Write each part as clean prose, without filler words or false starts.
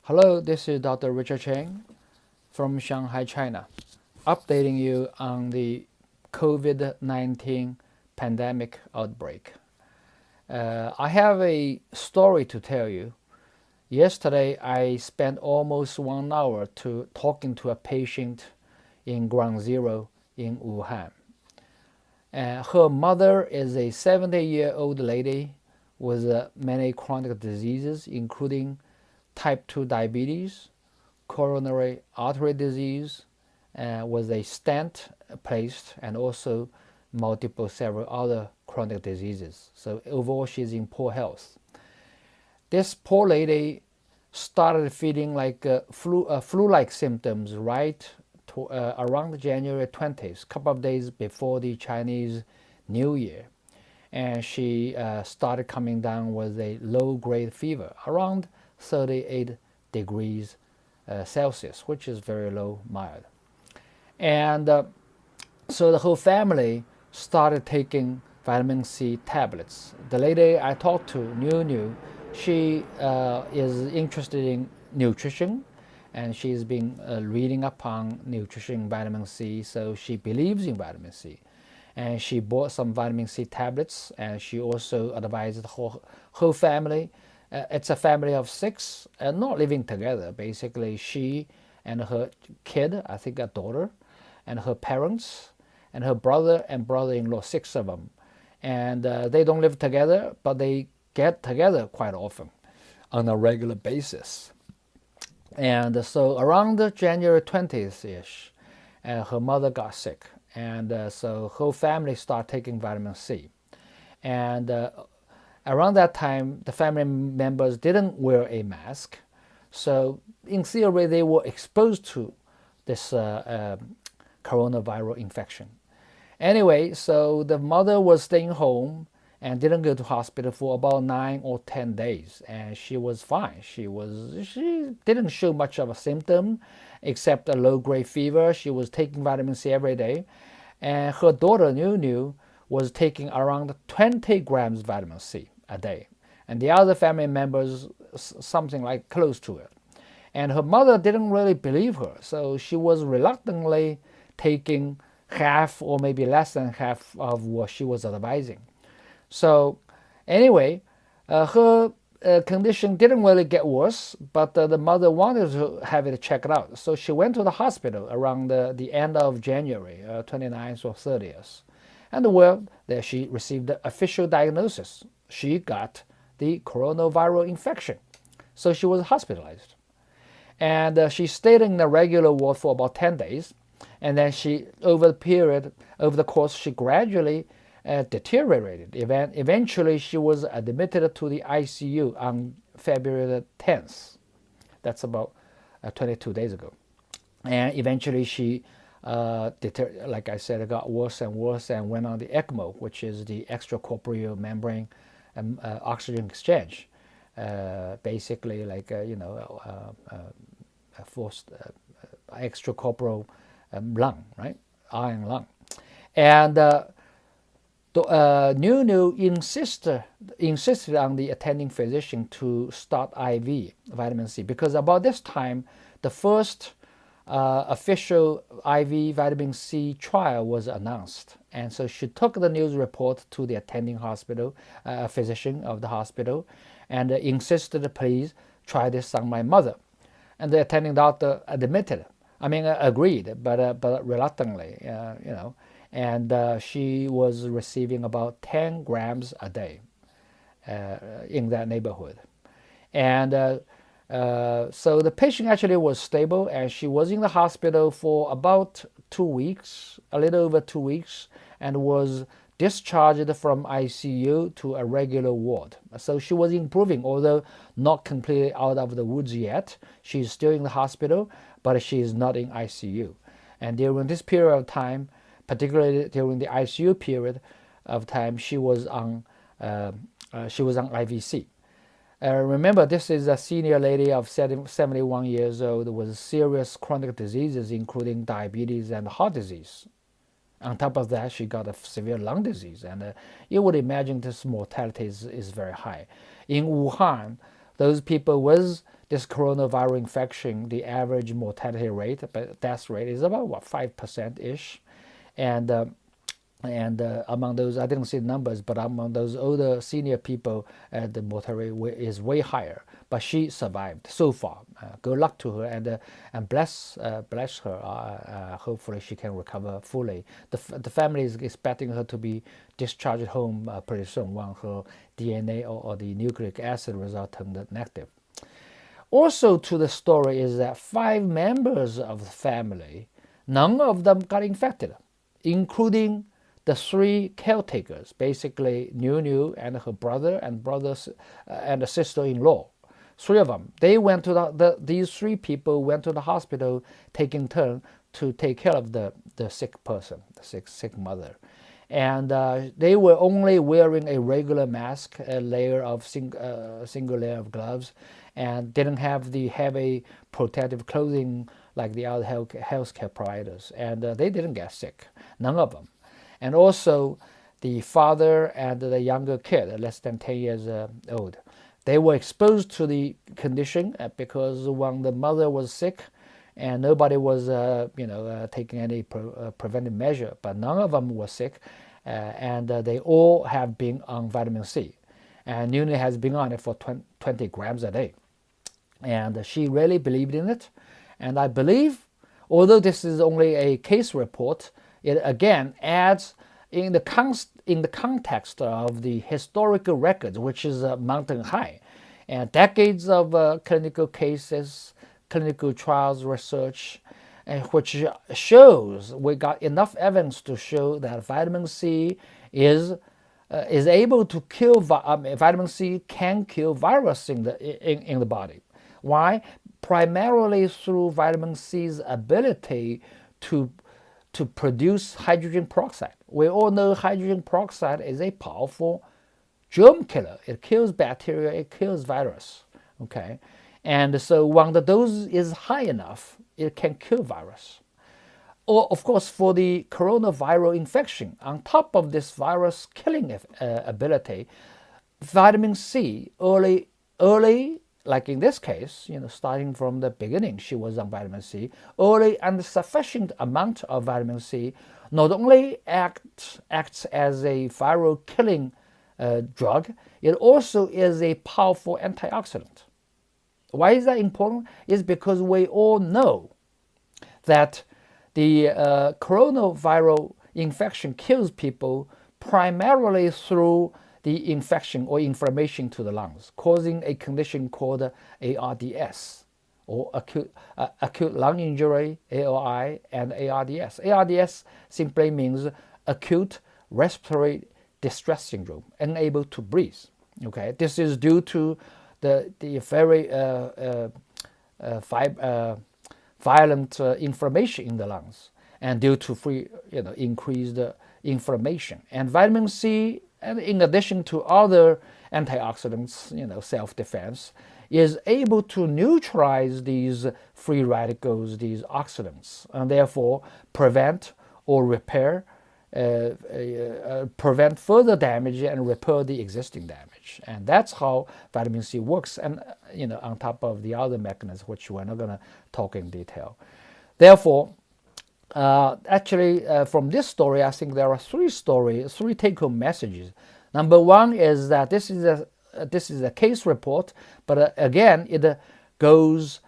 Hello, this is Dr. Richard Cheng from Shanghai, China, updating you on the COVID-19 pandemic outbreak. I have a story to tell you. Yesterday, I spent almost 1 hour talking to a patient in Ground Zero in Wuhan. Her mother is a 70-year-old lady with many chronic diseases, including type 2 diabetes, coronary artery disease, with a stent placed, and also multiple several other chronic diseases. So overall, she's in poor health. This poor lady started feeling like flu-like symptoms around January 20th, a couple of days before the Chinese New Year. And she started coming down with a low-grade fever, around 38 degrees Celsius, which is very low, mild. And so the whole family started taking vitamin C tablets. The lady I talked to, New, she is interested in nutrition, and she's been reading up on nutrition, vitamin C, so she believes in vitamin C. And she bought some vitamin C tablets, and she also advised the whole family. It's a family of 6, not living together. Basically, she and her kid, I think a daughter, and her parents, and her brother and brother-in-law, 6 of them. And they don't live together, but they get together quite often on a regular basis. And so around January 20th-ish, her mother got sick. And so whole family started taking vitamin C. And around that time, the family members didn't wear a mask. So in theory, they were exposed to this coronavirus infection. Anyway, so the mother was staying home and didn't go to hospital for about 9 or 10 days, and she was fine. She didn't show much of a symptom except a low-grade fever. She was taking vitamin C every day, and her daughter New was taking around 20 grams vitamin C a day, and the other family members something like close to it. And her mother didn't really believe her, so she was reluctantly taking half or maybe less than half of what she was advising. So anyway, her condition didn't really get worse, but the mother wanted to have it checked out. So she went to the hospital around the end of January, 29th or 30th. And well, there she received the official diagnosis. She got the coronavirus infection. So she was hospitalized. And she stayed in the regular ward for about 10 days. And then over the course, she gradually deteriorated. Eventually, she was admitted to the ICU on February 10th. That's about 22 days ago. And eventually, she, like I said, it got worse and worse and went on the ECMO, which is the extracorporeal membrane oxygen exchange. Basically, like, a forced extracorporeal lung, right? Iron lung. And New insisted on the attending physician to start IV vitamin C, because about this time, the first official IV vitamin C trial was announced. And so she took the news report to the attending hospital physician of the hospital and insisted, please try this on my mother. And the attending doctor agreed, but reluctantly, And she was receiving about 10 grams a day in that neighborhood. And so the patient actually was stable, and she was in the hospital for about 2 weeks, a little over 2 weeks, and was discharged from ICU to a regular ward. So she was improving, although not completely out of the woods yet. She's still in the hospital, but she is not in ICU. And during this period of time, particularly during the ICU period of time, she was on IVC. Remember, this is a senior lady of 71 years old with serious chronic diseases, including diabetes and heart disease. On top of that, she got a severe lung disease, and you would imagine this mortality is very high. In Wuhan, those people with this coronavirus infection, the average mortality rate, but death rate is about what 5%-ish, and among those, I didn't see the numbers, but among those older senior people, the mortality is way higher. But she survived so far. Good luck to her, and bless her. Hopefully, she can recover fully. The family is expecting her to be discharged home pretty soon when her DNA or the nucleic acid result turned negative. Also, to the story is that 5 members of the family, none of them got infected, including the 3 caretakers, basically Niu and her brother and and the sister-in-law. 3 of them. They went to these 3 people went to the hospital, taking turn to take care of the sick person, the sick mother, and they were only wearing a regular mask, a layer of single layer of gloves, and didn't have the heavy protective clothing like the other healthcare providers, and they didn't get sick, none of them. And also, the father and the younger kid, less than 10 years old, they were exposed to the condition because when the mother was sick, and nobody was, taking any preventive measure, but none of them were sick, and they all have been on vitamin C, and Nuni has been on it for 20 grams a day, and she really believed in it, and I believe, although this is only a case report, it again adds in the context of the historical records, which is mountain high, and decades of clinical cases, clinical trials research, which shows we got enough evidence to show that vitamin C is able to kill. Vitamin C can kill virus in the body. Why? Primarily through vitamin C's ability to produce hydrogen peroxide. We all know hydrogen peroxide is a powerful germ killer. It kills bacteria, it kills virus. Okay, and so when the dose is high enough, it can kill virus. Or of course, for the coronavirus infection, on top of this virus killing ability, vitamin C early, like in this case, starting from the beginning, she was on vitamin C. Early and sufficient amount of vitamin C not only acts as a viral killing drug, it also is a powerful antioxidant. Why is that important? It's because we all know that the coronavirus infection kills people primarily through the infection or inflammation to the lungs, causing a condition called ARDS, or acute lung injury, ALI, and ARDS. ARDS simply means acute respiratory distress syndrome, unable to breathe. Okay, this is due to the very violent inflammation in the lungs, and due to increased inflammation. And vitamin C, and in addition to other antioxidants, self-defense, is able to neutralize these free radicals, these oxidants, and therefore prevent or repair, prevent further damage and repair the existing damage. And that's how vitamin C works, and on top of the other mechanisms, which we're not going to talk in detail. Therefore, from this story, I think there are 3 take-home messages. Number 1 is that this is a case report, but again, it goes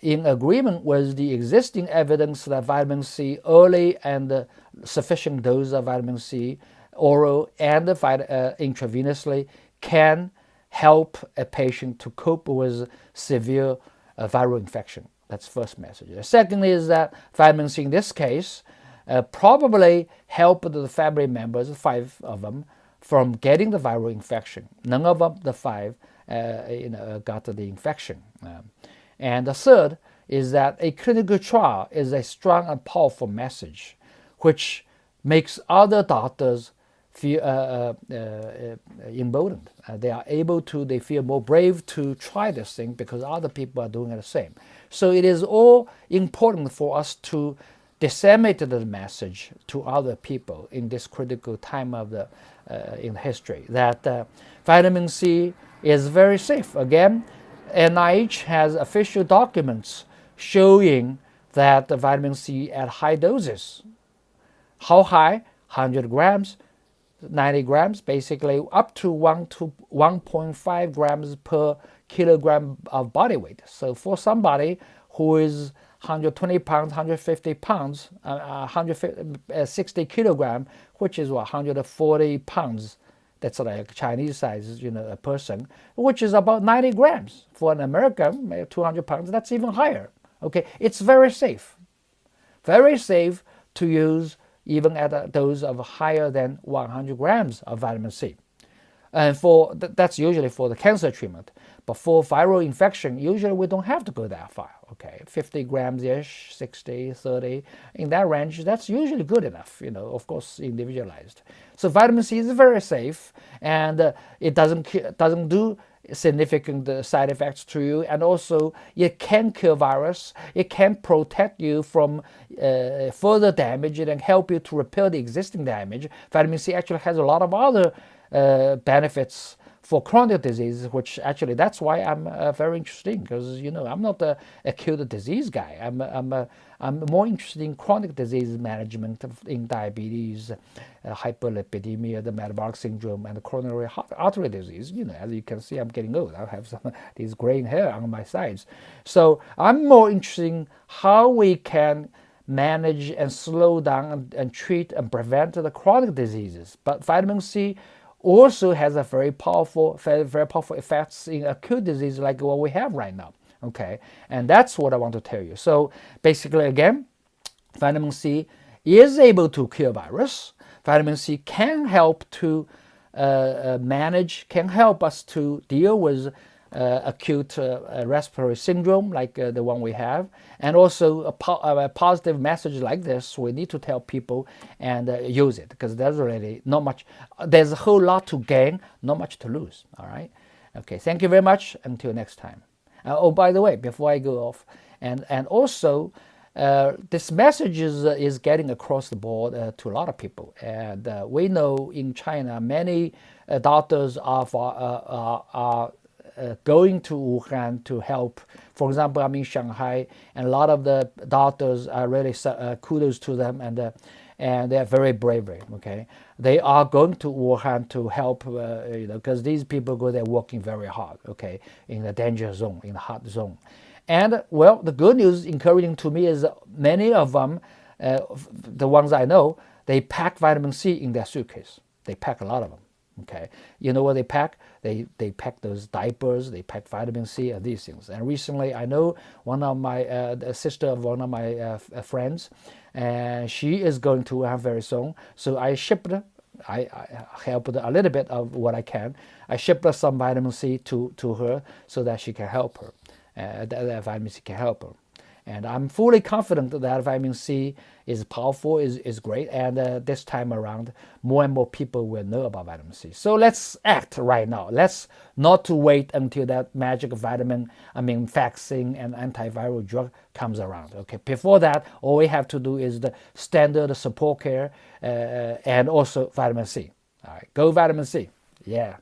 in agreement with the existing evidence that vitamin C, early and sufficient dose of vitamin C, oral and intravenously, can help a patient to cope with severe viral infection. That's first message. The second is that vitamin C in this case probably helped the family members, 5 of them, from getting the viral infection. None of them, the 5, got the infection. And the third is that a clinical trial is a strong and powerful message, which makes other doctors feel emboldened. They feel more brave to try this thing because other people are doing the same. So it is all important for us to disseminate the message to other people in this critical time of in history that vitamin C is very safe. Again, NIH has official documents showing that the vitamin C at high doses. How high? 100 grams, 90 grams, basically up to 1 to 1.5 grams per kilogram of body weight. So for somebody who is 120 pounds, 150 pounds, 160 kilogram, which is what, 140 pounds. That's like Chinese size, a person, which is about 90 grams. For an American, maybe 200 pounds, that's even higher. Okay, it's very safe to use even at a dose of higher than 100 grams of vitamin C. And that's usually for the cancer treatment. But for viral infection, usually we don't have to go that far. Okay, 50 grams-ish, 60, 30, in that range, that's usually good enough, of course, individualized. So vitamin C is very safe, and it doesn't do significant side effects to you, and also it can kill virus, it can protect you from further damage, it can help you to repair the existing damage. Vitamin C actually has a lot of other benefits for chronic disease, which actually that's why I'm very interested, because I'm not a acute disease guy. I'm more interested in chronic disease management in diabetes, hyperlipidemia, the metabolic syndrome, and the coronary artery disease. As you can see, I'm getting old. I have some these graying hair on my sides. So I'm more interested in how we can manage and slow down and treat and prevent the chronic diseases. But vitamin C also has a very powerful effects in acute disease like what we have right now. Okay, and that's what I want to tell you. So basically, again, vitamin C is able to kill virus. Vitamin C can help to can help us to deal with acute respiratory syndrome like the one we have, and also a positive message like this we need to tell people and use it, because there's really not much, there's a whole lot to gain, not much to lose. All right, okay, thank you very much, until next time. Oh, by the way, before I go off, and also this message is getting across the board to a lot of people, and we know in China many doctors are going to Wuhan to help. For example, I'm in Shanghai, and a lot of the doctors are really kudos to them, and they're very brave. Okay, they are going to Wuhan to help, because these people go there working very hard. Okay, in the danger zone, in the hot zone, and well, the good news, encouraging to me, is many of them, the ones I know, they pack vitamin C in their suitcase. They pack a lot of them. Okay, you know what they pack? They pack those diapers, they pack vitamin C and these things. And recently, I know one of my the sister of one of my friends, and she is going to Wuhan very soon. So I shipped her. I helped her a little bit of what I can. I shipped her some vitamin C to her so that she can help her. That vitamin C can help her. And I'm fully confident that vitamin C is powerful, is great, and this time around, more and more people will know about vitamin C. So let's act right now. Let's not to wait until that magic vaccine and antiviral drug comes around. Okay, before that, all we have to do is the standard support care and also vitamin C. All right, go vitamin C. Yeah.